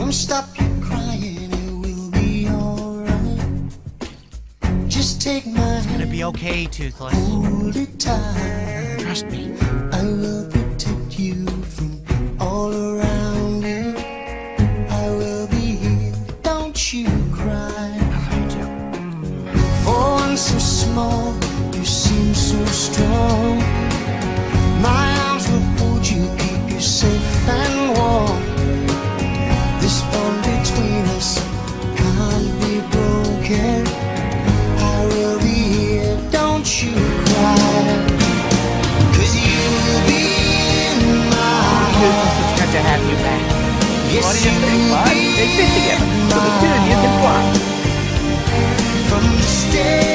Come stop your crying, it will be alright. Just take my hand. It's gonna be okay, Toothless. Hold it tight. Trust me. I will protect you from all around you. I will be here, don't you cry. I do. For one so small, you seem so strong. My arms will hold you, keep you safe and warm. This bond between us can't be broken. I will be here, don't you cry. 'Cause you will be in my Toothless, heart. it's good to have you back. Yes, What do you think, bud? They fit together, so the two of you can fly. from the stage.